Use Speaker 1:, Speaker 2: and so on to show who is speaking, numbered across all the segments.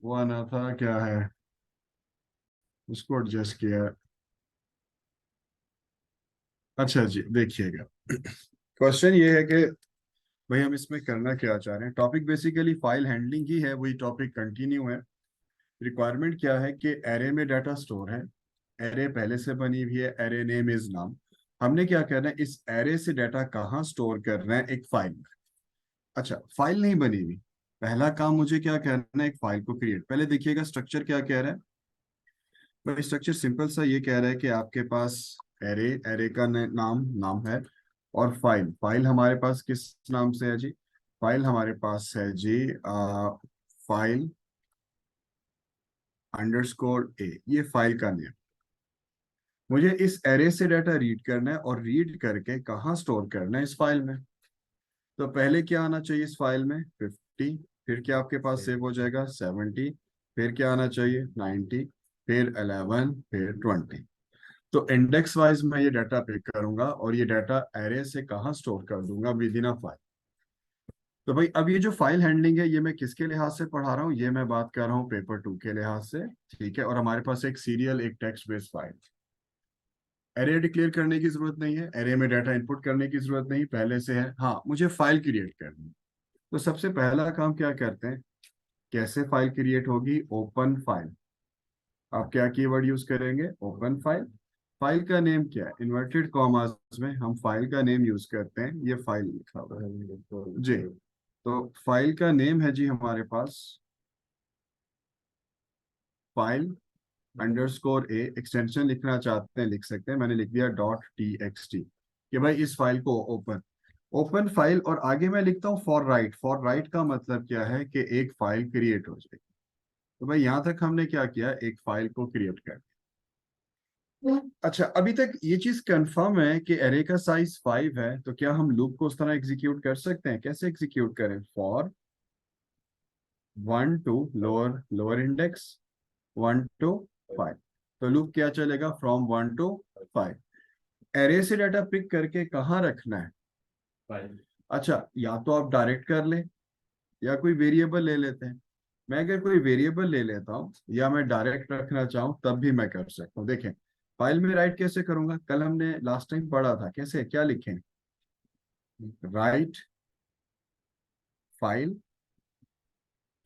Speaker 1: वो आना था क्या है, उसको एडजस्ट किया है। अच्छा जी, देखिएगा। क्वेश्चन ये है कि भाई हम इसमें करना क्या चाह रहे हैं। टॉपिक बेसिकली फाइल हैंडलिंग ही है, वही टॉपिक कंटिन्यू है। रिक्वायरमेंट क्या है कि एरे में डाटा स्टोर है, एरे पहले से बनी हुई है, एरे नेम इज नाम। हमने क्या करना है, इस एरे से डाटा कहाँ स्टोर करना है, एक फाइल में। अच्छा, फाइल नहीं बनी हुई, पहला काम मुझे क्या करना है, एक फाइल को क्रिएट। पहले देखिएगा स्ट्रक्चर क्या कह रहा है। भाई स्ट्रक्चर सिंपल सा ये कह रहा है कि आपके पास एरे, एरे का नाम नाम है, और फाइल, फाइल हमारे पास किस नाम से है जी, फाइल हमारे पास है जी फाइल अंडरस्कोर ए, ये फाइल का नेम। मुझे इस एरे से डाटा रीड करना है, और रीड करके कहाँ स्टोर करना है, इस फाइल में। तो पहले क्या आना चाहिए इस फाइल में, 50। फिर क्या आपके पास सेव हो जाएगा, 70। फिर क्या आना चाहिए, 90। फिर 11, फिर 20। तो इंडेक्स वाइज मैं ये डाटा पिक करूंगा, और ये डाटा एरे से कहाँ स्टोर कर दूंगा, विद इन अ फाइल। तो भाई अब ये जो फाइल हैंडलिंग है, ये मैं किसके लिहाज से पढ़ा रहा हूँ, ये मैं बात कर रहा हूँ पेपर 2 के लिहाज से। ठीक है, और हमारे पास एक सीरियल, एक text based file. Array declare करने की जरूरत नहीं है, एरे में डाटा इनपुट करने की जरूरत नहीं, पहले से है। हाँ, मुझे फाइल क्रिएट करनी है। तो सबसे पहला काम क्या करते हैं, कैसे फाइल क्रिएट होगी, ओपन फाइल। आप क्या कीवर्ड यूज करेंगे, ओपन फाइल। फाइल का नेम क्या है, इन्वर्टेड कॉमास में हम फाइल का नेम यूज करते हैं, ये फाइल लिखा हुआ है जी। तो फाइल का नेम है जी हमारे पास फाइल अंडरस्कोर ए। एक्सटेंशन लिखना चाहते हैं लिख सकते हैं, मैंने लिख दिया डॉट टी एक्स टी, कि भाई इस फाइल को ओपन, ओपन फाइल। और आगे मैं लिखता हूँ फॉर राइट। फॉर राइट का मतलब क्या है कि एक फाइल क्रिएट हो जाएगी। तो भाई यहां तक हमने क्या किया, एक फाइल को क्रिएट कर दिया। अच्छा, अभी तक ये चीज कंफर्म है कि एरे का साइज 5 है, तो क्या हम लूप को उस तरह एग्जीक्यूट कर सकते हैं, कैसे एग्जीक्यूट करें, for 1 to lower lower index 1 to 5। तो लूप क्या चलेगा, फ्रॉम 1 टू 5। एरे से डाटा पिक करके कहाँ रखना है, अच्छा या तो आप डायरेक्ट कर ले, या कोई वेरिएबल ले लेते हैं। मैं अगर कोई वेरिएबल ले लेता हूँ, या मैं डायरेक्ट रखना चाहूँ, तब भी मैं कर सकता हूँ। देखें, फाइल में राइट कैसे करूंगा, कल हमने लास्ट टाइम पढ़ा था, कैसे क्या लिखें, राइट फाइल,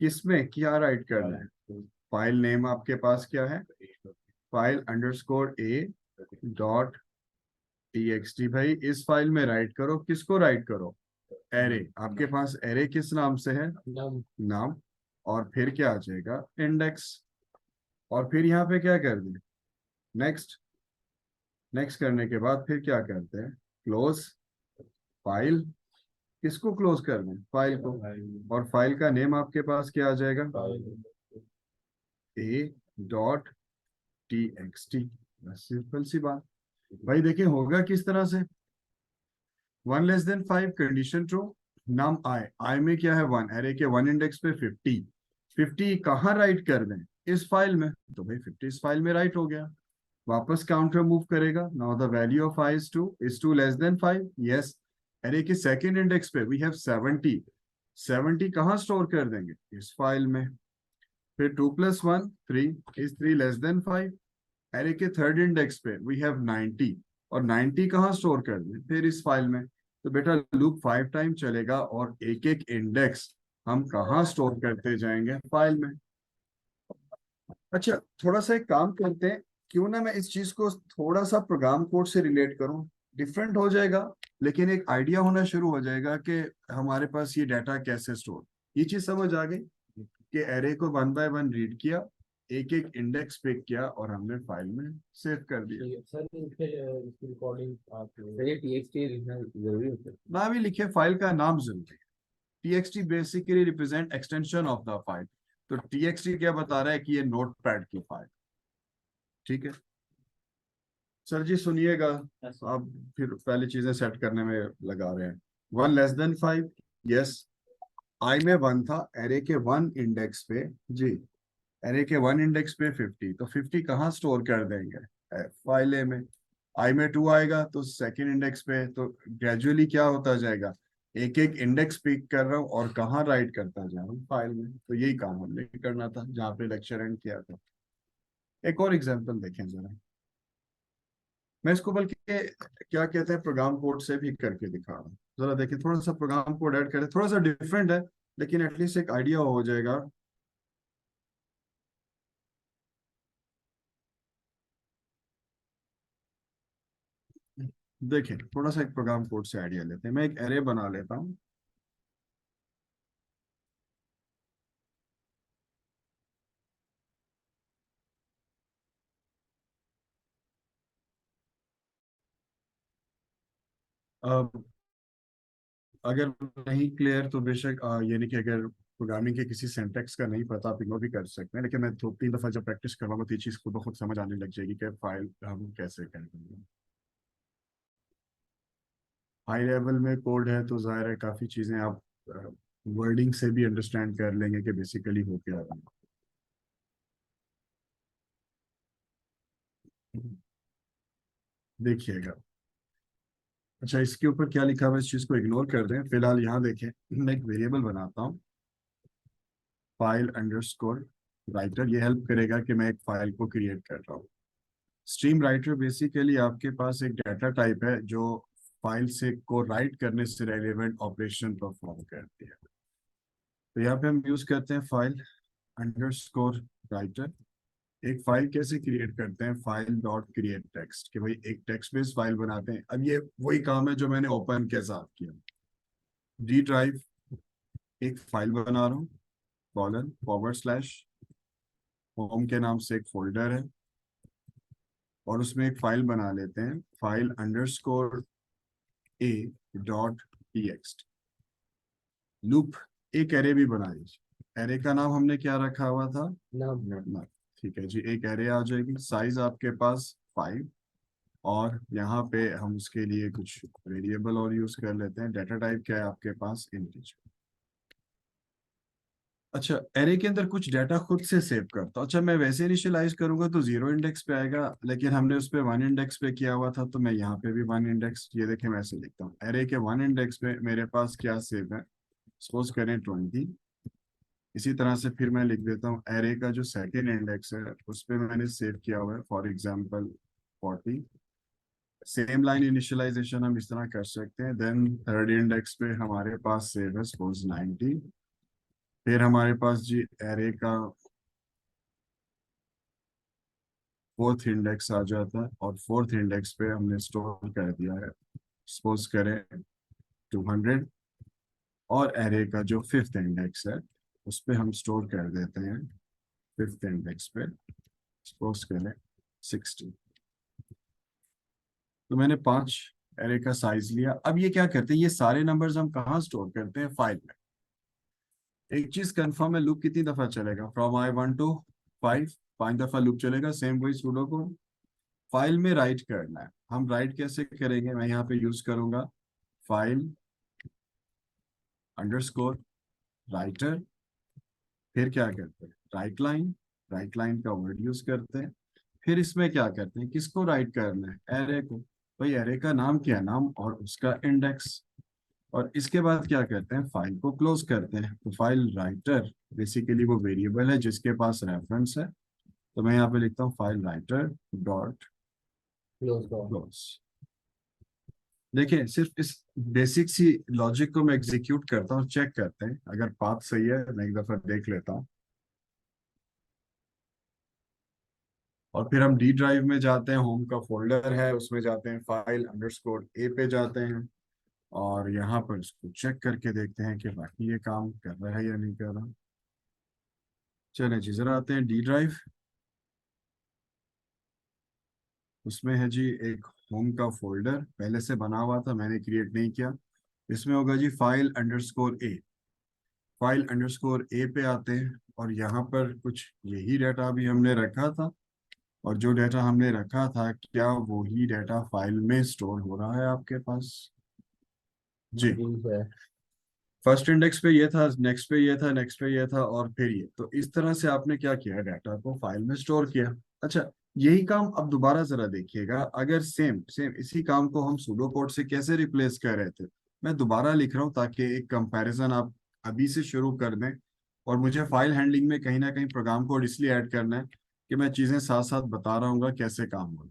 Speaker 1: किसमें क्या राइट करना है, फाइल नेम आपके पास क्या है, file underscore A dot T x T. भाई इस फाइल में राइट करो, किसको राइट करो, एरे। आपके पास एरे किस नाम से है, नाम। और फिर क्या आ जाएगा, इंडेक्स। और फिर यहाँ पे क्या कर दें, नेक्स्ट। नेक्स्ट करने के बाद फिर क्या करते हैं, क्लोज फाइल। किसको क्लोज कर दें, फाइल को। और फाइल का नेम आपके पास क्या आ जाएगा, ए डॉट टी एक्स टी। बस सिंपल सी बात। भाई देखिए होगा किस तरह से, 1 <5 कंडीशन ट्रू, नाम आई, आई में क्या है 1, एरे के 1 इंडेक्स पे 50। 50 कहाँ राइट कर दें, इस फाइल में। तो भाई 50 इस फाइल में राइट हो गया, वापस काउंटर मूव करेगा। Now the value of I is 2 less than 5, yes. Array के सेकंड इंडेक्स पे वी हैव 70। 70 कहाँ स्टोर कर देंगे, इस फाइल में। फिर 2 + 1 3 इज 3 लेस देन 5। एरे के थर्ड इंडेक्स पे वी हैव 90, और 90 कहाँ स्टोर कर दें, फिर इस फाइल में। तो बेटा लूप 5 टाइम चलेगा, और एक एक इंडेक्स हम कहाँ स्टोर करते जाएंगे, फाइल में। अच्छा, थोड़ा सा एक काम करते हैं, क्यों ना मैं इस चीज को थोड़ा सा प्रोग्राम कोड से रिलेट करूं। डिफरेंट हो जाएगा, लेकिन एक आइडिया होना शुरू हो जाएगा कि हमारे पास ये डाटा कैसे स्टोर। ये चीज समझ आ गई कि एरे को 1 बाय 1 रीड किया, एक एक इंडेक्स पिक किया, और हमने फाइल में सेव कर दिया।
Speaker 2: सर इसकी रिकॉर्डिंग आप सर ये टीएक्सटी लिखना जरूरी होता है।
Speaker 1: ना भी लिखे, फाइल का नाम जरूरी है। TXT basically represent extension of the file. तो टीएक्सटी क्या बता रहा है कि ये नोट पैड की फाइल। ठीक है सर जी, सुनिएगा। आप फिर पहली चीजें सेट करने में लगा रहे हैं। 1 <5, यस। आई में 1 था, एरे के 1 इंडेक्स पे जी, एरे के 1 इंडेक्स पे 50। तो 50 कहाँ स्टोर कर देंगे, फाइल ए में। आई में 2 आएगा तो सेकंड इंडेक्स पे, तो ग्रेजुअली क्या होता जाएगा, एक एक इंडेक्स पिक कर रहा हूँ और कहाँ राइट करता जा रहा हूँ फाइल में। तो यही काम हमने करना था जहाँ पे लेक्चर एंड किया था। एक और एग्जांपल देखें जरा। मैं इसको बल्कि क्या कहते हैं प्रोग्राम कोड से भी करके दिखा रहा हूँ। जरा देखिए, थोड़ा सा प्रोग्राम कोड ऐड करें, थोड़ा सा डिफरेंट है लेकिन एटलीस्ट एक आइडिया हो जाएगा। देखिए, थोड़ा सा एक प्रोग्राम कोड से आइडिया लेते हैं। मैं एक एरे बना लेता हूँ। अब अगर नहीं क्लियर तो बेशक ये नहीं कि अगर प्रोग्रामिंग के किसी सिंटेक्स का नहीं पता आप इग्नोर भी कर सकते हैं, लेकिन मैं दो तीन दफा जब प्रैक्टिस करवाऊंगा तो ये चीज खुद ब खुद समझ आने लग जाएगी कि फाइल हम कैसे करेंगे। हाई लेवल में कोड है तो जाहिर है काफी चीजें आप वर्डिंग से भी अंडरस्टैंड कर लेंगे कि बेसिकली हो क्या रहा है। देखिएगा। अच्छा, इसके ऊपर क्या लिखा हुआ है इस चीज को इग्नोर कर दें, फिलहाल यहाँ देखें। मैं एक वेरिएबल बनाता हूँ, फाइल अंडरस्कोर राइटर। ये हेल्प करेगा कि मैं एक फाइल को क्रिएट कर रहा हूँ। स्ट्रीम राइटर बेसिकली आपके पास एक डाटा टाइप है जो फाइल से को राइट करने से रेलेवेंट ऑपरेशन परफॉर्म करती है। तो यहाँ पे हम यूज करते हैं फाइल अंडरस्कोर राइटर। एक फाइल कैसे क्रिएट करते हैं, फाइल डॉट क्रिएट टेक्स्ट, कि भाई एक टेक्स्ट बेस्ड फाइल बनाते हैं। अब ये वही काम है जो मैंने ओपन के साथ किया। डी ड्राइव, एक फाइल बना रहा हूँ, कॉलन फॉरवर्ड स्लैश, होम के नाम से एक फोल्डर है और उसमें एक फाइल बना लेते हैं, file underscore A dot txt. Loop, एक एरे भी बनाई। एरे का नाम हमने क्या रखा हुआ था,
Speaker 2: नाम।
Speaker 1: ना। ठीक है जी, एक एरे आ जाएगी, साइज आपके पास 5। और यहाँ पे हम उसके लिए कुछ वेरिएबल और यूज कर लेते हैं। डाटा टाइप क्या है आपके पास, इंटीजर। अच्छा, एरे के अंदर कुछ डाटा खुद से सेव करता हूं। अच्छा, मैं वैसे इनिशियलाइज करूंगा तो 0 इंडेक्स पे आएगा, लेकिन हमने उस पे 1 इंडेक्स पे किया हुआ था तो मैं यहाँ पे भी 1 इंडेक्स, ये देखें मैं ऐसे लिखता हूँ, एरे के 1 इंडेक्स पे मेरे पास क्या सेव है, सपोज करें 20। इसी तरह से फिर मैं लिख देता हूँ एरे का जो सेकेंड इंडेक्स है उस पे मैंने सेव किया हुआ है for example 40। Same line initialization हम इस तरह कर सकते हैं। देन थर्ड इंडेक्स पे हमारे पास सेव है सपोज 90। फिर हमारे पास जी एरे का फोर्थ इंडेक्स आ जाता है और फोर्थ इंडेक्स पे हमने स्टोर कर दिया है, सपोज करें 200। और एरे का जो फिफ्थ इंडेक्स है उस पे हम स्टोर कर देते हैं, फिफ्थ इंडेक्स पे सपोज करें 60। तो मैंने 5 एरे का साइज लिया। अब ये क्या करते हैं, ये सारे नंबर्स हम कहाँ स्टोर करते हैं, फाइल में। एक चीज कंफर्म है, लूप कितनी दफा चलेगा, फ्रॉम I 1 to 5, 5 दफा लूप चलेगा। सेम वही सूडो को फाइल में राइट करना है। हम राइट कैसे करेंगे, मैं यहाँ पे यूज करूंगा फाइल अंडरस्कोर राइटर। फिर क्या करते हैं, राइट लाइन, राइट लाइन का वर्ड यूज करते हैं। फिर इसमें क्या करते हैं, किसको राइट करना है, एरे को। भाई एरे का नाम क्या है, नाम और उसका इंडेक्स। और इसके बाद क्या करते हैं, फाइल को क्लोज करते हैं। तो फाइल राइटर बेसिकली वो वेरिएबल है जिसके पास रेफरेंस है। तो मैं यहाँ पे लिखता हूँ फाइल राइटर डॉट
Speaker 2: क्लोज करो।
Speaker 1: क्लोज। देखिए, सिर्फ इस बेसिक सी लॉजिक को मैं एग्जीक्यूट करता हूँ, चेक करते हैं अगर पाथ सही है, मैं एक दफा देख लेता हूँ। और फिर हम डी ड्राइव में जाते हैं, होम का फोल्डर है उसमें जाते हैं, फाइल अंडरस्कोर ए पे जाते हैं और यहाँ पर इसको चेक करके देखते हैं कि बाकी ये काम कर रहा है या नहीं कर रहा। चलें जी, जरा आते हैं डी ड्राइव। उसमें है जी एक होम का फोल्डर पहले से बना हुआ था, मैंने क्रिएट नहीं किया। इसमें होगा जी file underscore A. File underscore A पे आते हैं और यहाँ पर कुछ यही डाटा भी हमने रखा था। और जो डाटा हमने रखा था क्या वही डाटा फाइल में स्टोर हो रहा है आपके पास, जी।
Speaker 2: जी सर।
Speaker 1: फर्स्ट इंडेक्स पे ये था, नेक्स्ट पे ये था, नेक्स्ट पे ये था और फिर ये। तो इस तरह से आपने क्या किया, डाटा को फाइल में स्टोर किया। अच्छा, यही काम अब दोबारा जरा देखिएगा, अगर सेम सेम इसी काम को हम सूडो कोड से कैसे रिप्लेस कर रहे थे। मैं दोबारा लिख रहा हूँ ताकि एक कंपैरिजन आप अभी से शुरू कर दें। और मुझे फाइल हैंडलिंग में कहीं ना कहीं प्रोग्राम कोड इसलिए ऐड करना है कि मैं चीज़ें साथ साथ बता रहा हूँ कैसे काम होगा।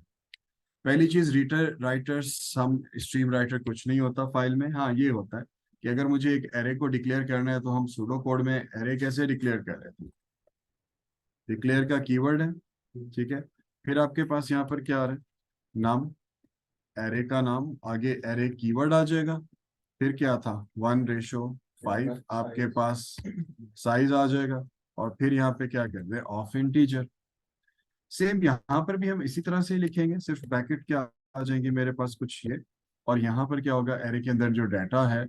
Speaker 1: पहली चीज़, रीडर राइटर सम स्ट्रीम राइटर कुछ नहीं होता फाइल में। हाँ, ये होता है कि अगर मुझे एक एरे को डिक्लेयर करना है तो हम सूडो कोड में एरे कैसे डिक्लेयर कर रहे थे, डिक्लेयर का कीवर्ड है, ठीक है। फिर आपके पास यहाँ पर क्या आ रहा है, नाम, एरे का नाम, आगे एरे कीवर्ड आ जाएगा। फिर क्या था, 1:5 आपके पास साइज आ जाएगा। और फिर यहाँ पे क्या कर रहे हैं, ऑफ इंटीजर। सेम यहाँ पर भी हम इसी तरह से ही लिखेंगे, सिर्फ ब्रैकेट क्या आ जाएंगे मेरे पास कुछ ये। और यहाँ पर क्या होगा, एरे के अंदर जो डाटा है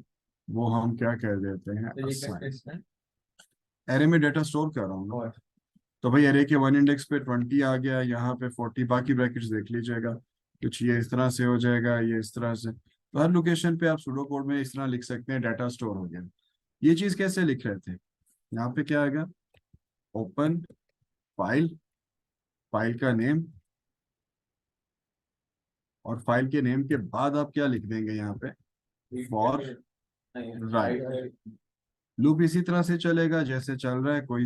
Speaker 1: वो हम क्या कर देते हैं, असाइन। एरे में डाटा स्टोर कर रहा हूँ ना, तो भाई एरे के 1 इंडेक्स पे 20 आ गया, यहाँ पे 40, बाकी ब्रैकेट्स देख लीजिएगा। कुछ ये इस तरह से हो जाएगा, ये इस तरह से। तो हर लोकेशन पे आप सूडो कोड में इस तरह लिख सकते हैं, डाटा स्टोर हो गया। ये चीज कैसे लिख रहे थे, यहाँ पे क्या आएगा, ओपन फाइल, फाइल का नेम, और फाइल के नेम के बाद आप क्या लिख देंगे यहाँ पे, फॉर राइट। लूप इसी तरह से चलेगा जैसे चल रहा है, कोई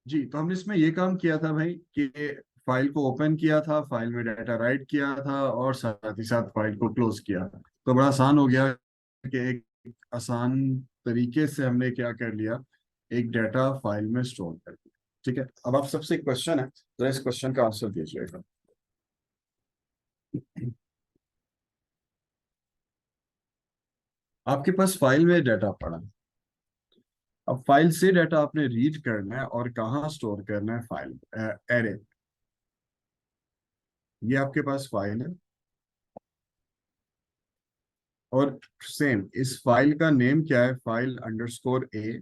Speaker 1: जी। तो हमने इसमें ये काम किया था भाई कि फाइल को ओपन किया था, फाइल में डाटा राइट किया था, और साथ ही साथ फाइल को क्लोज किया था। तो बड़ा आसान हो गया कि एक आसान तरीके से हमने क्या कर लिया, एक डाटा फाइल में स्टोर कर दिया। ठीक है, अब आप सबसे एक क्वेश्चन है, तो इस क्वेश्चन का आंसर दीजिएगा। आपके पास फाइल में डाटा पड़ा है। अब फाइल से डाटा आपने रीड करना है और कहाँ स्टोर करना है, फाइल एरे। ये आपके पास फाइल है, और सेम इस फाइल का नेम क्या है, फाइल अंडरस्कोर ए।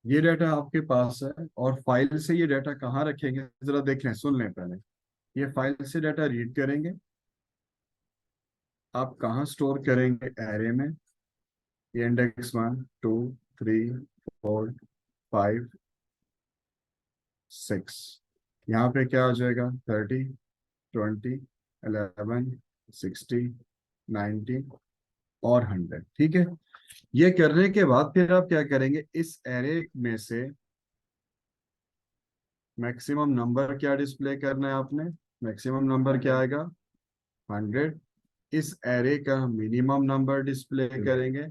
Speaker 1: ये डाटा आपके पास है, और फाइल से ये डाटा कहाँ रखेंगे, जरा देख लें, सुन लें पहले। ये फाइल से डाटा रीड करेंगे, आप कहाँ स्टोर करेंगे, एरे में। ये इंडेक्स 1, 2, 3, 4, 5, 6। यहाँ पे क्या आ जाएगा, 30, 20, 11, 60, 90 और 100। ठीक है, ये करने के बाद फिर आप क्या करेंगे, इस एरे में से मैक्सिमम नंबर क्या डिस्प्ले करना है आपने, मैक्सिमम नंबर क्या आएगा, 100। इस एरे का मिनिमम नंबर डिस्प्ले करेंगे,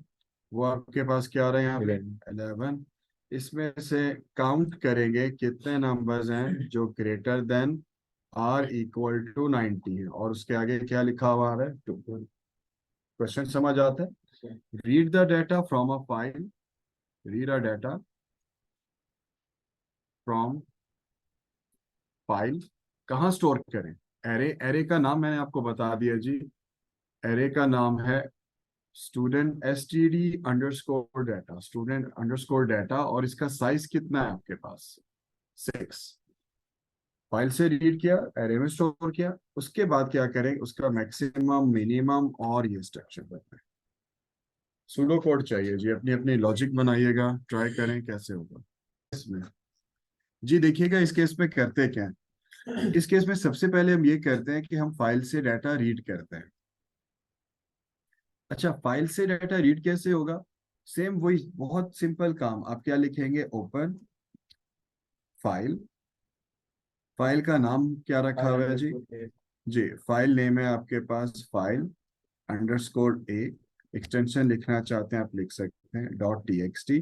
Speaker 1: वो आपके पास क्या आ रहा है यहाँ पे, 11। इसमें से काउंट करेंगे कितने नंबर्स हैं जो greater than or equal to 90 है, और उसके आगे क्या लिखा हुआ है, 2। क्वेश्चन समझ आता है, read the data from a file, read a data from file, कहाँ स्टोर करें, एरे। एरे का नाम मैंने आपको बता दिया जी, एरे का नाम है स्टूडेंट, std_data, स्टूडेंट_data, और इसका साइज कितना है आपके पास, 6। फाइल से रीड किया, एरे में स्टोर किया, उसके बाद क्या करें, उसका मैक्सिमम, मिनिमम और ये स्ट्रक्चर बनाए। सूडो कोड चाहिए जी, अपनी अपनी लॉजिक बनाइएगा, ट्राई करें कैसे होगा इसमें। जी देखिएगा, इस केस में करते क्या है, इस केस में सबसे पहले हम ये करते हैं कि हम फाइल से डाटा रीड करते हैं। अच्छा, फाइल से डाटा रीड कैसे होगा, सेम वही बहुत सिंपल काम, आप क्या लिखेंगे, ओपन फाइल, फाइल का नाम क्या रखा हुआ है जी, जी फाइल नेम है आपके पास, फाइल अंडरस्कोर ए। एक्सटेंशन लिखना चाहते हैं आप लिख सकते हैं, .txt।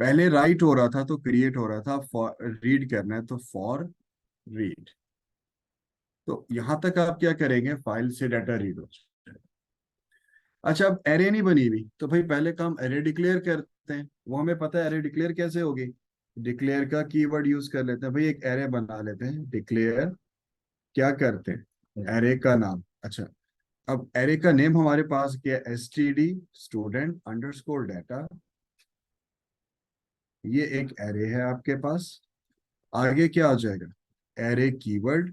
Speaker 1: पहले राइट हो रहा था तो क्रिएट हो रहा था, फॉर रीड करना है तो फॉर रीड। तो यहां तक आप क्या करेंगे, फाइल से डाटा रीड हो जाए। अच्छा, अब एरे नहीं बनी हुई तो भाई पहले काम एरे डिक्लेयर करते हैं। वो हमें पता है एरे डिक्लेयर कैसे होगी, डिक्लेयर का कीवर्ड यूज कर लेते हैं भाई, एक एरे बना लेते हैं। डिक्लेयर क्या करते हैं, एरे का नाम। अच्छा, अब एरे का नेम हमारे पास क्या है, std स्टूडेंट अंडरस्कोर डाटा। ये एक एरे है आपके पास। आगे क्या आ जाएगा, array keyword,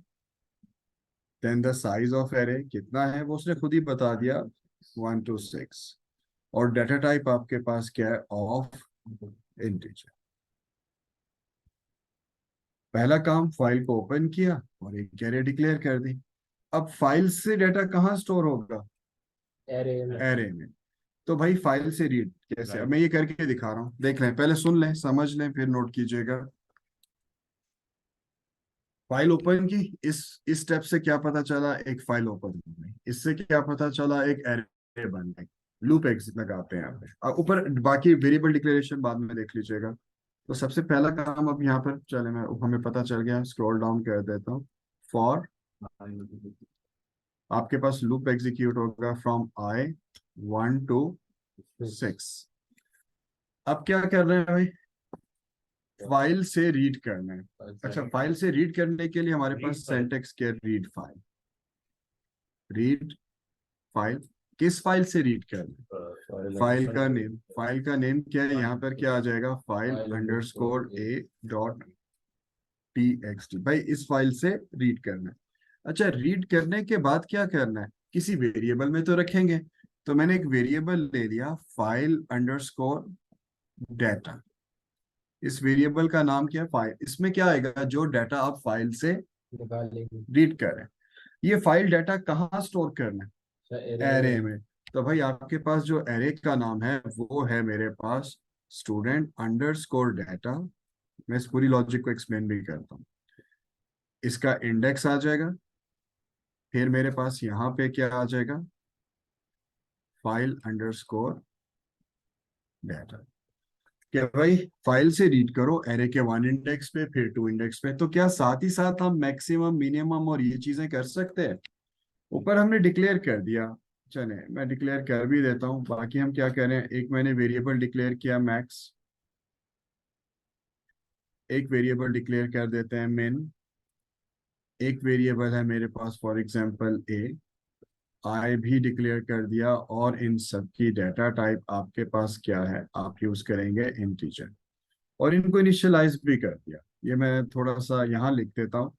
Speaker 1: then the size of array कितना है वो उसने खुद ही बता दिया, 1 to 6। और डाटा टाइप आपके पास क्या है, ऑफ इंटीजर। पहला काम, फाइल को ओपन किया और एक एरे डिक्लेयर कर दी। अब फाइल से डाटा कहाँ स्टोर होगा,
Speaker 2: एरे में।
Speaker 1: एरे में। तो भाई फाइल से रीड कैसे, अब मैं ये करके दिखा रहा हूँ, देख लें, पहले सुन लें समझ लें फिर नोट कीजिएगा। फाइल ओपन की, इस स्टेप से क्या पता चला, एक फाइल ओपन हो गई। इससे क्या पता चला, एक एरे बन गई। लूप एग्जिट लगाते हैं यहाँ पे, अब ऊपर बाकी वेरिएबल डिक्लेरेशन बाद में देख लीजिएगा। तो सबसे पहला काम अब यहाँ पर चले, मैं हमें पता चल गया, स्क्रॉल डाउन कर देता हूँ। फॉर, आपके पास लूप एग्जीक्यूट होगा फ्रॉम आई 1 to 6। अब क्या कर रहे हैं भाई, फाइल से रीड करना है। अच्छा, फाइल से रीड करने के लिए हमारे पास सिंटैक्स क्या, रीड फाइल। रीड फाइल, किस फाइल से रीड करना है, फाइल का नेम। फाइल का नेम क्या है, यहाँ पर क्या आ जाएगा, file underscore A dot T x T. भाई इस फाइल से रीड करना है। अच्छा, रीड करने के बाद क्या करना है, किसी वेरिएबल में तो रखेंगे। तो मैंने एक वेरिएबल ले लिया, फाइल अंडरस्कोर डाटा। इस वेरिएबल का नाम क्या है, फाइल। इसमें क्या आएगा, जो डाटा आप फाइल से
Speaker 2: निकालेंगे।
Speaker 1: रीड कर रहे हैं। ये फाइल डाटा कहाँ स्टोर करना
Speaker 2: अच्छा,
Speaker 1: है,
Speaker 2: एरे
Speaker 1: एरे
Speaker 2: में।
Speaker 1: में। तो भाई आपके पास जो एरे का नाम है वो है मेरे पास स्टूडेंट अंडरस्कोर डाटा। मैं इस पूरी लॉजिक को एक्सप्लेन भी करता हूँ। इसका इंडेक्स आ जाएगा, फिर मेरे पास यहाँ पे क्या आ जाएगा, फाइल अंडरस्कोर डाटा। क्या भाई, फाइल से रीड करो एरे के 1 इंडेक्स पे, फिर 2 इंडेक्स पे। तो क्या साथ ही साथ हम मैक्सिमम मिनिमम और ये चीजें कर सकते हैं। ऊपर हमने डिक्लेयर कर दिया, चले मैं डिक्लेयर कर भी देता हूँ। बाकी हम क्या करें, एक मैंने वेरिएबल डिक्लेयर किया मैक्स, एक वेरिएबल डिक्लेयर कर देते हैं मिन, एक वेरिएबल है मेरे पास फॉर एग्जांपल ए, आई भी डिक्लेयर कर दिया। और इन सब की डाटा टाइप आपके पास क्या है, आप यूज करेंगे इंटीजर। और इनको इनिशियलाइज भी कर दिया। ये मैं थोड़ा सा यहाँ लिख देता हूँ।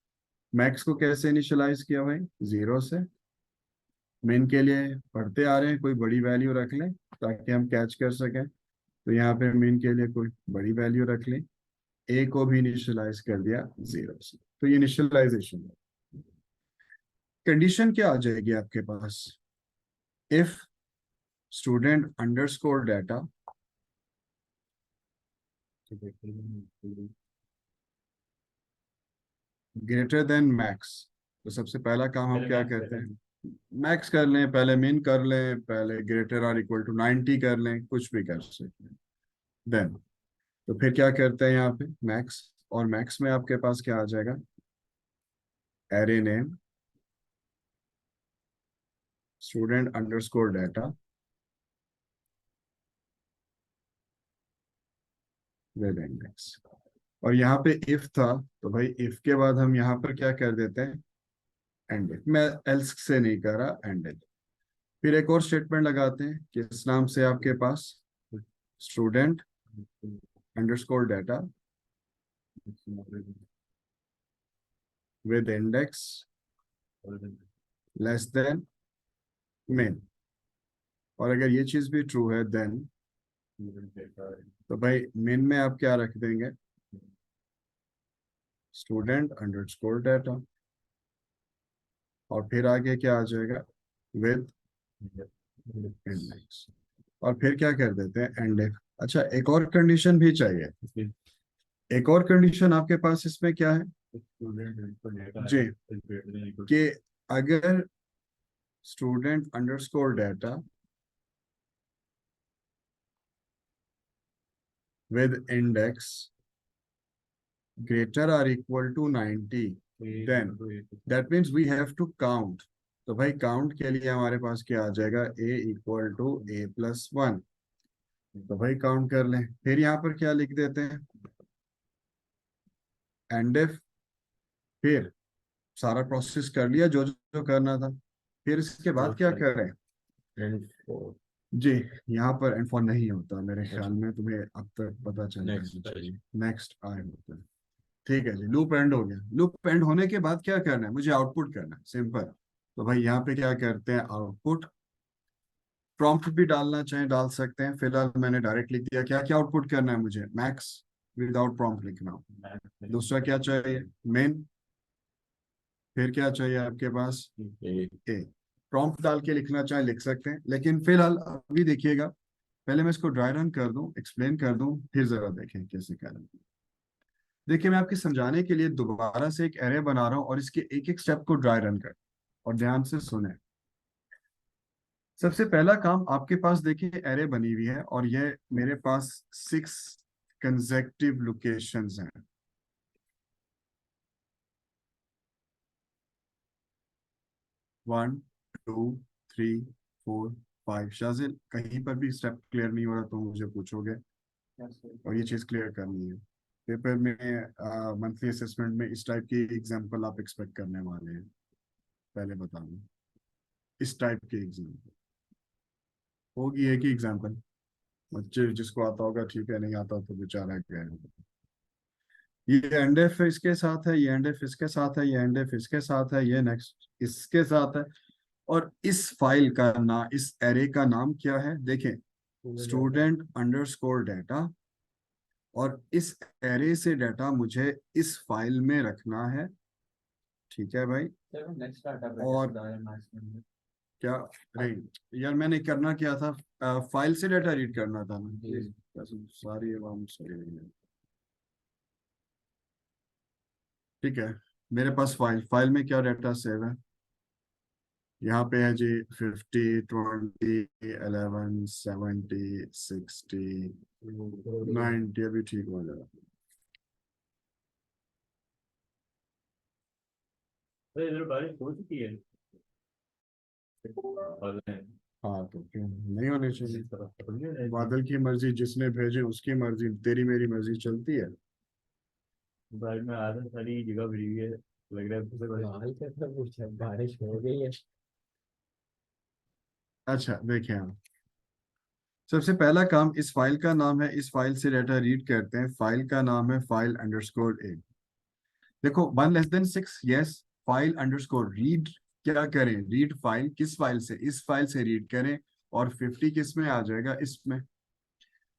Speaker 1: मैक्स को कैसे इनिशियलाइज किया भाई, 0 से। मिन के लिए पढ़ते आ रहे हैं, कोई बड़ी वैल्यू रख लें ताकि हम कैच कर सकें। तो यहाँ पे मिन के लिए कोई बड़ी वैल्यू रख लें। ए को भी इनिशियलाइज कर दिया 0 से। तो ये इनिशियलाइजेशन है। कंडीशन क्या आ जाएगी आपके पास, if student underscore data greater than max. तो सबसे पहला काम हम क्या करते हैं, मैक्स कर लें, पहले मिन कर लें, पहले ग्रेटर और इक्वल टू 90 कर लें, कुछ भी कर सकते हैं। देन तो फिर क्या करते हैं यहाँ पे मैक्स, और मैक्स में आपके पास क्या आ जाएगा, array name student underscore data with index. और यहाँ पे इफ था, तो भाई इफ के बाद हम यहाँ पर क्या कर देते हैं, एंड। मैं एल्स से नहीं कर रहा, एंड। फिर एक और स्टेटमेंट लगाते हैं, किस नाम से, आपके पास student underscore data with index less than min. और अगर ये चीज भी ट्रू है देन, तो भाई मेन में आप क्या रख देंगे, स्टूडेंट अंडरस्कोर डाटा। और फिर आगे क्या आ जाएगा, विद इंडेक्स। और फिर क्या कर देते हैं, एंड। अच्छा, एक और कंडीशन भी चाहिए। एक और कंडीशन आपके पास इसमें क्या है जी, कि अगर student underscore data with index greater or equal to 90, then that means we have to count. तो भाई काउंट के लिए हमारे पास क्या आ जाएगा, a इक्वल टू a+1। तो भाई काउंट कर लें, फिर यहाँ पर क्या लिख देते हैं, एंड इफ, फिर सारा प्रोसेस कर लिया जो जो करना था, फिर इसके बाद क्या करें जी। यहाँ पर एंड फॉर नहीं होता मेरे ख्याल में, तुम्हें अब तक पता चल जाना चाहिए, नेक्स्ट आए होता है। ठीक है जी, लूप एंड हो गया। लूप एंड होने के बाद क्या करना है, मुझे आउटपुट करना है, सिंपल। तो भाई यहाँ पे क्या करते हैं, आउटपुट। प्रॉम्प्ट भी डालना चाहें डाल सकते हैं, फिलहाल मैंने डायरेक्ट लिख दिया। क्या क्या आउटपुट करना है मुझे, मैक्स विदाउट प्रॉम्प्ट लिखना हो। दूसरा क्या चाहिए, मेन। फिर क्या चाहिए आपके पास, ए। प्रॉम्प्ट डाल के लिखना चाहे लिख सकते हैं, लेकिन फिलहाल अभी देखिएगा, पहले मैं इसको ड्राई रन कर दूं, एक्सप्लेन कर दूं, फिर जरा देखें कैसे करना। देखिए मैं आपके समझाने के लिए दोबारा से एक एरे बना रहा हूं और इसके एक एक स्टेप को ड्राई रन कर, और ध्यान से सुने। सबसे पहला काम, आपके पास देखिए एरे बनी हुई है और ये मेरे पास 6 कंसेक्टिव लोकेशंस हैं। 1 2 3 4 5। शाजिल कहीं पर भी स्टेप क्लियर नहीं हो रहा तो मुझे पूछोगे, और ये चीज क्लियर करनी है। पेपर में मंथली असेसमेंट में इस टाइप की एग्जांपल आप एक्सपेक्ट करने वाले हैं, पहले बता दूं। इस टाइप की एग्जांपल होगी, एक ही एग्जांपल। बच्चे जिसको आता होगा ठीक है, नहीं आता तो बेचारा गया। ये एंड एफ इसके साथ है, ये एंड एफ इसके साथ है, ये एंड एफ इसके साथ है, ये नेक्स्ट इसके साथ है। और इस फाइल का नाम, इस एरे का नाम क्या है, देखें, स्टूडेंट अंडरस्कोर डाटा। और इस एरे से डाटा मुझे इस फाइल में रखना है, ठीक है भाई। और क्या, अरे यार मैंने करना क्या था, फाइल से डाटा रीड करना था ना, सारी आवाम सही नहीं है। ठीक है, मेरे पास फाइल में क्या डाटा सेव है, यहाँ पे है जी 50 20 11 70 60 90। अभी ठीक हो जाएगा।
Speaker 2: इधर बारिश हो चुकी है।
Speaker 1: हाँ तो क्यों नहीं होने चाहिए, बादल की मर्जी, जिसने भेजे उसकी मर्जी, तेरी मेरी मर्जी चलती है।
Speaker 2: बारिश में आधा सारी जगह भरी हुई है, लग रहा है बारिश हो गई है।
Speaker 1: अच्छा देखिए, हम सबसे पहला काम, इस फाइल का नाम है, इस फाइल से डाटा रीड करते हैं, फाइल का नाम है फाइल अंडरस्कोर ए। देखो 1<6, यस, फाइल अंडरस्कोर रीड। क्या करें, रीड फाइल, किस फाइल से, इस फाइल से रीड करें। और 50 किस में आ जाएगा, इसमें।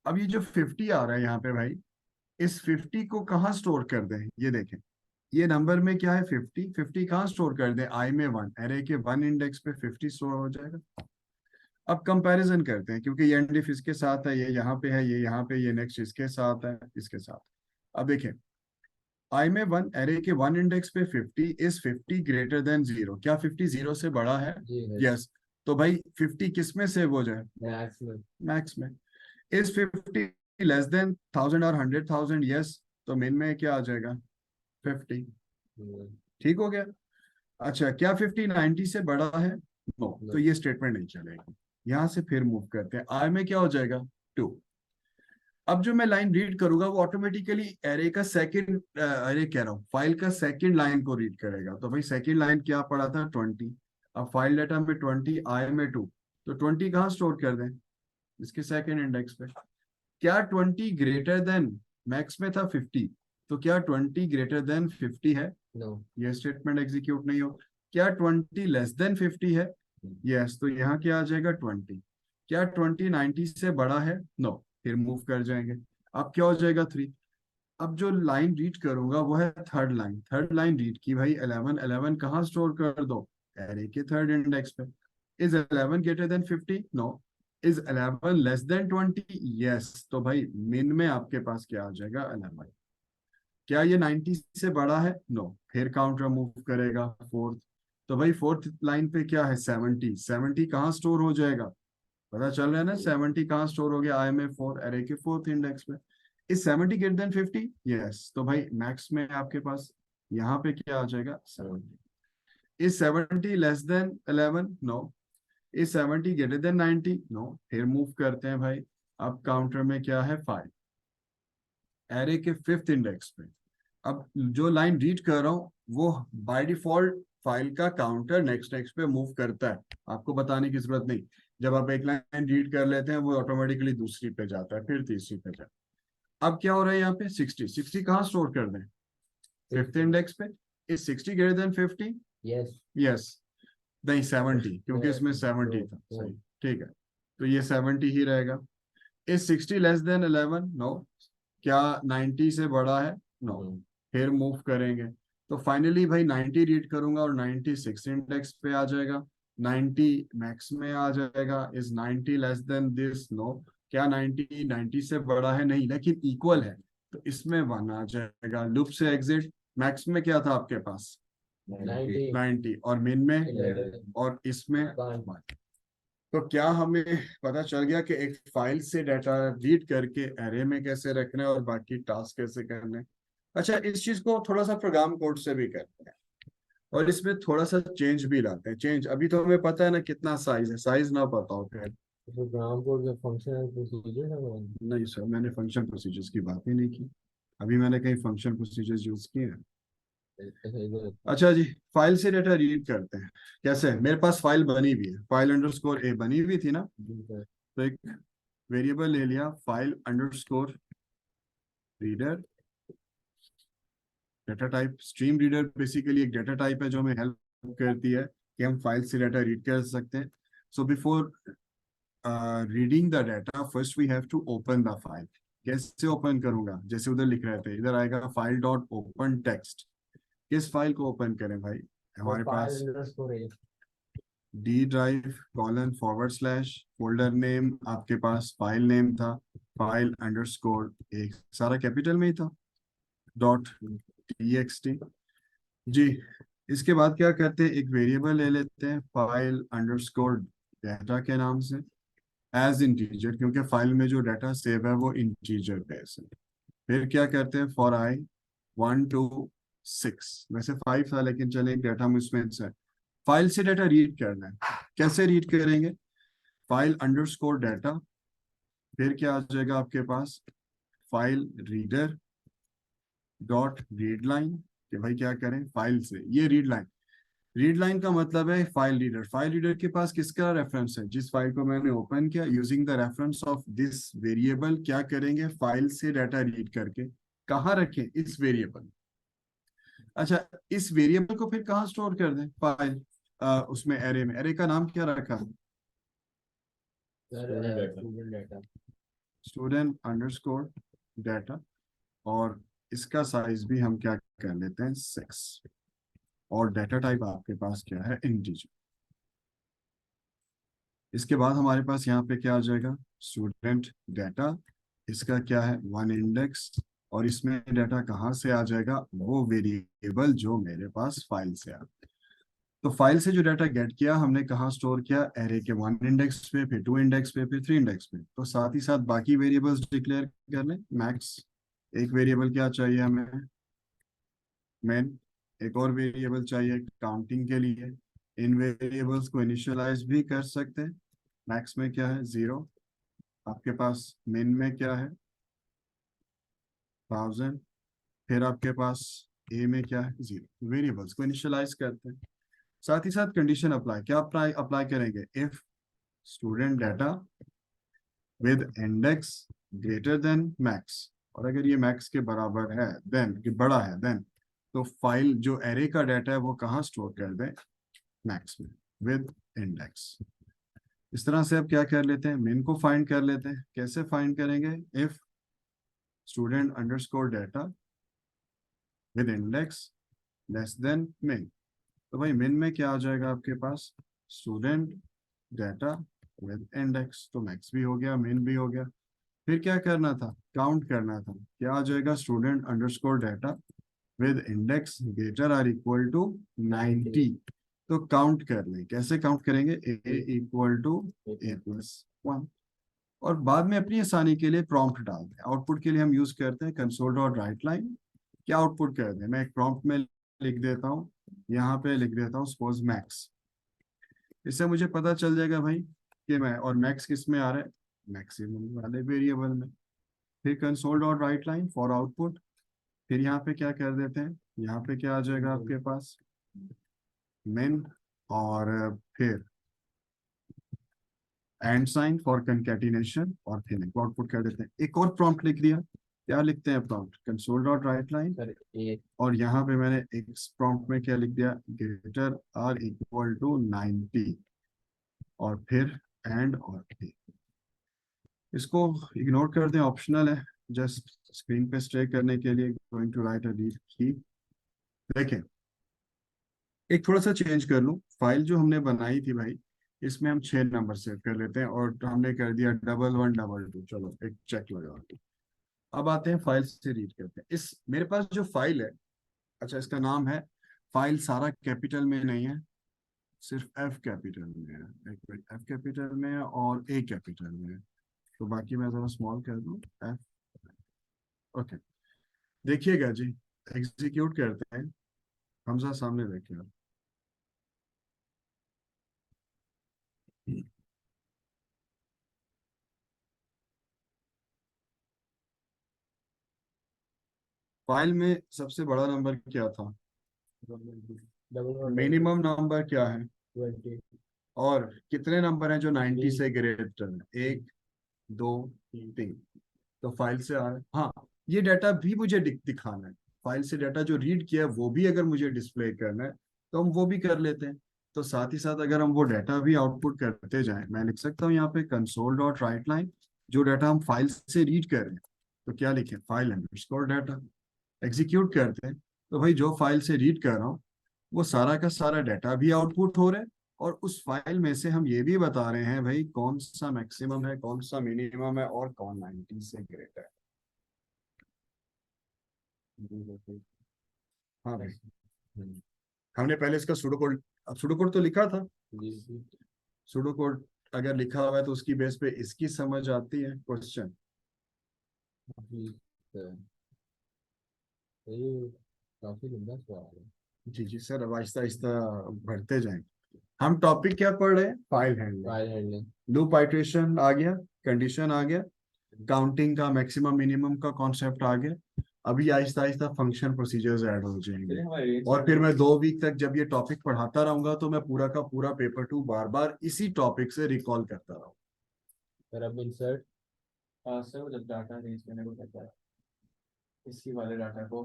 Speaker 1: अब ये जो 50 आ रहा है यहाँ पे भाई, इस 50 को कहाँ स्टोर कर दें, ये देखें, ये नंबर में क्या है 50। 50 कहाँ स्टोर कर दें, आई में 1, एरे के 1 इंडेक्स पे 50 स्टोर हो जाएगा। अब कंपैरिजन करते हैं, क्योंकि ये एंड इफ इसके साथ है, ये यहाँ पे है, ये यहाँ पे, ये नेक्स्ट इसके साथ है, इसके साथ। अब देखें, आई में 1, एरे के 1 इंडेक्स पे 50, इज 50 ग्रेटर देन 0। क्या 50 0 से बड़ा है, यस। तो भाई 50 किस में सेव हो जाए, मैक्स में। इज 50 लेस देन 1000 और 100,000, यस। तो मिन में क्या आ जाएगा, 50। ठीक हो गया। अच्छा, क्या 50 90 से बड़ा है, नो। तो ये स्टेटमेंट नहीं चलेगी। यहां से फिर मूव करते हैं, आई में क्या हो जाएगा, 2। अब जो मैं लाइन रीड करूंगा वो ऑटोमेटिकली एरे का सेकंड, अरे कह रहा हूँ फाइल का सेकंड लाइन को रीड करेगा। तो भाई सेकंड लाइन क्या पड़ा था, 20। अब फाइल डाटा में 20, आई में 2, तो 20 कहाँ स्टोर कर दें, इसके सेकंड इंडेक्स पे। क्या 20 ग्रेटर देन, मैक्स में था 50, तो क्या 20 ग्रेटर देन 50 है, ये स्टेटमेंट एग्जीक्यूट नहीं हो। क्या 20 लेस देन 50 है, यस। तो यहाँ क्या आ जाएगा, 20। क्या 20 90 से बड़ा है, नो। फिर मूव कर जाएंगे। अब क्या हो जाएगा, 3। अब जो लाइन रीड करूंगा वो है third line. Third line read की भाई, 11 11 कहाँ स्टोर कर दो, एरे के थर्ड इंडेक्स पे। Is 11 greater than 50, no. Is 11 less than 20, yes. तो भाई मिन में आपके पास क्या आ जाएगा, 11। क्या ये 90 से बड़ा है, नो। फिर काउंटर मूव करेगा, फोर्थ। तो भाई फोर्थ लाइन पे क्या है, 70। 70 कहाँ स्टोर हो जाएगा, पता चल रहा है ना, 70 कहाँ स्टोर हो गया, आई में 4, एरे के फोर्थ इंडेक्स पे। Is 70 greater than 50? यस, तो भाई मैक्स में आपके पास यहाँ पे क्या आ जाएगा 70। Is 70 less than 11? No. Is 70 greater than 90? No. फिर मूव करते हैं भाई, अब काउंटर में क्या है 5, एरे के 5th इंडेक्स पे। अब जो लाइन रीड कर रहा हूँ वो बाय डिफॉल्ट फाइल का काउंटर नेक्स्ट नेक्स्ट पे मूव करता है, आपको बताने की जरूरत नहीं। जब आप एक लाइन रीड कर लेते हैं वो ऑटोमेटिकली दूसरी पे जाता है, फिर तीसरी पे जाता है। अब क्या हो रहा है यहाँ पे 60 कहाँ स्टोर कर दें? 5th इंडेक्स पे। Is 60 greater than 50?
Speaker 2: Yes.
Speaker 1: Yes. नहीं 70, क्योंकि इसमें 70 था, सही, ठीक है, तो ये 70 ही रहेगा। Is 60 less than 11? नो। क्या 90 से बड़ा है? नो। फिर मूव करेंगे तो फाइनली भाई 90 रीड करूंगा और 96 इंडेक्स पे आ जाएगा, 90 मैक्स में आ जाएगा। Is 90 less than this? No. क्या 90 से बड़ा है? नहीं, लेकिन इक्वल है, तो इसमें 1 आ जाएगा। लूप से एग्जिट। मैक्स में क्या था आपके पास? 90। और मिन में? और इसमें 1। तो क्या हमें पता चल गया कि एक फाइल से डाटा रीड करके एरे में कैसे रखना है और बाकी टास्क कैसे करने हैं। अच्छा, इस चीज को थोड़ा सा प्रोग्राम कोड से भी करते हैं और इसमें थोड़ा सा चेंज भी लाते हैं। चेंज अभी तो हमें पता है ना कितना साइज है, साइज ना पता हो फिर
Speaker 2: प्रोग्राम कोड का फंक्शन एंड प्रोसीजर है।
Speaker 1: नहीं सर, मैंने फंक्शन प्रोसीजर्स की बात ही नहीं की, अभी मैंने कहीं फंक्शन प्रोसीजर्स यूज किए हैं। अच्छा जी, फाइल से डाटा रीड करते हैं कैसे। मेरे पास फाइल बनी हुई है, फाइल अंडरस्कोर ए बनी हुई थी ना, तो एक वेरिएबल ले लिया file underscore reader. Data type stream reader basically एक डाटा टाइप है जो हमें हेल्प करती है कि हम फाइल से डाटा रीड कर सकते हैं। So before reading the data first we have to open the file. कैसे ओपन करूंगा? जैसे उधर लिख रहे थे, इधर आएगा फाइल डॉट ओपन टेक्स्ट। किस फाइल को ओपन करें भाई? हमारे पास D drive colon forward slash folder name, आपके पास फाइल नेम था फाइल अंडरस्कोर एक, सारा कैपिटल में ही था, डॉट टीएक्सटी। जी, इसके बाद क्या करते हैं, एक वेरिएबल ले लेते हैं फाइल अंडरस्कोर डाटा के नाम से, एज इंटीजर, क्योंकि फाइल में जो डाटा सेव है वो इंटीजर बेस है। फिर क्या करते हैं, फॉर आई 1 to 6, वैसे 5 था लेकिन चले डाटा उसमें से फाइल से डाटा रीड करना है। कैसे रीड करेंगे? फाइल अंडरस्कोर डाटा, फिर क्या आ जाएगा आपके पास file reader dot read line, कि भाई क्या करें फाइल से ये रीड लाइन। रीड लाइन का मतलब है फाइल रीडर। फाइल रीडर के पास किसका रेफरेंस है? जिस फाइल को मैंने ओपन किया, using the reference of this variable क्या करेंगे, फाइल से डाटा रीड करके कहाँ रखें? इस वेरिएबल। अच्छा, इस वेरिएबल को फिर कहाँ स्टोर कर दें? फाइल उसमें एरे में। एरे का नाम क्या रखा? Student underscore data. और इसका साइज भी हम क्या कर लेते हैं 6। और डाटा टाइप आपके पास क्या है? इंटीजर। इसके बाद हमारे पास यहाँ पे क्या आ जाएगा? स्टूडेंट डाटा, इसका क्या है 1 इंडेक्स। और इसमें डाटा कहाँ से आ जाएगा? वो वेरिएबल जो मेरे पास फाइल से आ। तो फाइल से जो डाटा गेट किया हमने कहाँ स्टोर किया? एरे के 1 इंडेक्स पे, फिर 2 इंडेक्स पे, फिर 3 इंडेक्स पे। तो साथ ही साथ बाकी वेरिएबल्स डिक्लेयर कर लें। मैक्स एक वेरिएबल क्या चाहिए हमें? मेन। एक और वेरिएबल चाहिए काउंटिंग के लिए। इन वेरिएबल्स को इनिशियलाइज भी कर सकते हैं। मैक्स में क्या है 0, आपके पास मिन में क्या है 1000, फिर आपके पास ए में क्या है 0। वेरिएबल्स को इनिशियलाइज करते हैं। साथ ही साथ कंडीशन अप्लाई, क्या अप्लाई अप्लाई करेंगे? If student data with index greater than max, और अगर ये मैक्स के बराबर है देन, कि बड़ा है देन, तो फाइल जो एरे का डाटा है वो कहाँ स्टोर कर दें? मैक्स में विद इंडेक्स। इस तरह से अब क्या कर लेते हैं, मिन को फाइंड कर लेते हैं। कैसे फाइंड करेंगे? If student underscore data with index less then मिन। तो भाई मिन में क्या आ जाएगा आपके पास? स्टूडेंट डाटा विद इंडेक्स, तो मैक्स भी हो गया मिन भी हो गया। फिर क्या करना था? काउंट करना था। क्या आ जाएगा? Student underscore data with index greater or equal to 90। तो काउंट कर लें। कैसे काउंट करेंगे? A equal to A plus 1। और बाद में अपनी आसानी के लिए प्रॉम्प्ट डालते हैं। आउटपुट के लिए हम यूज करते हैं कंसोल डॉट राइट लाइन। क्या आउटपुट करते हैं, मैं एक प्रॉम्प्ट में लिख देता हूँ, यहाँ पे लिख देता हूँ सपोज मैक्स। इससे मुझे पता चल जाएगा भाई कि मैं, और मैक्स किस में आ रहा है, मैक्सिमम वाले वेरिएबल में। फिर console dot right line for output. फिर यहाँ पे क्या कर देते हैं, यहाँ पे क्या आ जाएगा आपके पास, min, और फिर एंड साइन फॉर कंकैटिनेशन, और फिर आउटपुट कर देते हैं। एक और प्रॉम्प्ट लिख दिया, क्या लिखते हैं prompt, console dot right line,
Speaker 2: sir एक
Speaker 1: और यहाँ पे मैंने एक प्रॉम्प्ट में क्या लिख दिया, ग्रेटर आर इक्वल टू 90, और फिर एंड और फिर। इसको इग्नोर कर दें, ऑप्शनल है, जस्ट स्क्रीन पे स्टे करने के लिए going to write a read की। देखें, एक थोड़ा सा चेंज कर लूं, फाइल जो हमने बनाई थी भाई, इसमें हम 6 नंबर सेव कर लेते हैं, और हमने कर दिया 1112, चलो एक चेक लगा के। अब आते हैं फाइल से रीड करते हैं। इस मेरे पास जो फाइल है, अच्छा इसका नाम है, फाइल सारा कैपिटल में नहीं है, सिर्फ एफ कैपिटल में है। एक मिनट, एफ कैपिटल में है और ए कैपिटल में है, तो बाकी मैं जरा स्मॉल कर दूं, एफ। ओके, देखिएगा जी, एग्जीक्यूट करते हैं। हमजा सामने देखिए आप। फाइल में सबसे बड़ा नंबर क्या था,
Speaker 2: डबल
Speaker 1: मिनिमम नंबर क्या है,
Speaker 2: 20
Speaker 1: और कितने नंबर हैं जो 90 से ग्रेटर है, एक, दो, तीन। तो फाइल से आ रहा है, हाँ ये डाटा भी मुझे दिखाना है। फाइल से डाटा जो रीड किया है वो भी अगर मुझे डिस्प्ले करना है तो हम वो भी कर लेते हैं। तो साथ ही साथ अगर हम वो डाटा भी आउटपुट करते जाएं, मैं लिख सकता हूँ यहाँ पे कंसोल डॉट राइट लाइन, जो डाटा हम फाइल से रीड कर रहे हैं, तो क्या लिखें, फाइल अंडरस्कोर डाटा। एग्जीक्यूट करते हैं, तो भाई जो फाइल से रीड कर रहा हूँ वो सारा का सारा डाटा भी आउटपुट हो रहा है, और उस फाइल में से हम ये भी बता रहे हैं भाई कौन सा मैक्सिमम है, कौन सा मिनिमम है, और कौन 90 से ग्रेटर है। हाँ भाई, हमने पहले इसका सुडो कोड, अब सुडो कोड तो लिखा था,
Speaker 2: जी जी
Speaker 1: सुडो कोड अगर लिखा हुआ है तो उसकी बेस पे इसकी समझ आती है क्वेश्चन।
Speaker 2: जी सर, ये काफी लंबा सवाल है।
Speaker 1: जी जी सर, अब आहिस्ता आहिस्ता बढ़ते जाएंगे। हम टॉपिक क्या पढ़ रहे हैं, file handling.
Speaker 2: File handling.
Speaker 1: Loop iteration आ गया, कंडीशन आ गया, काउंटिंग का मैक्सिमम मिनिमम का कॉन्सेप्ट आ गया। अभी Aahista Aahista function procedures add हो जाएंगे, और फिर मैं 2 वीक तक जब ये टॉपिक पढ़ाता रहूंगा तो मैं पूरा का पूरा पेपर 2 बार बार इसी टॉपिक से रिकॉल करता रहूंगा।
Speaker 2: सर अब इंसर्ट। सर वो जब डाटा रेंज करने को कहता है इसी वाले डाटा को,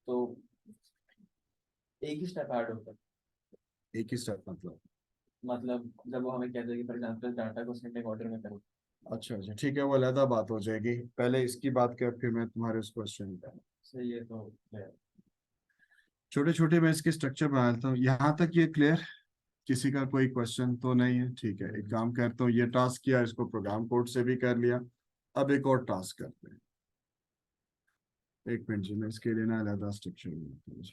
Speaker 2: तो एक ही स्टेप ऐड होता है।
Speaker 1: एक ही स्टेप
Speaker 2: मतलब जब वो हमें कहते हैं कि फॉर एग्जाम्पल डाटा को असेंडिंग ऑर्डर में करो।
Speaker 1: अच्छा अच्छा ठीक है, वो अलहदा बात हो जाएगी, पहले इसकी बात कर फिर मैं तुम्हारे उस क्वेश्चन पे।
Speaker 2: सही है तो है।
Speaker 1: छोटे छोटे मैं इसके स्ट्रक्चर बना लेता हूँ, यहाँ तक ये क्लियर, किसी का कोई क्वेश्चन तो नहीं है, ठीक है। एक काम करता हूँ, ये टास्क किया, इसको प्रोग्राम कोड से भी कर लिया। अब एक और टास्क करते हैं, एक मिनट जी, मैं इसके लिए ना अलहदा स्ट्रक्चर बनाता हूँ।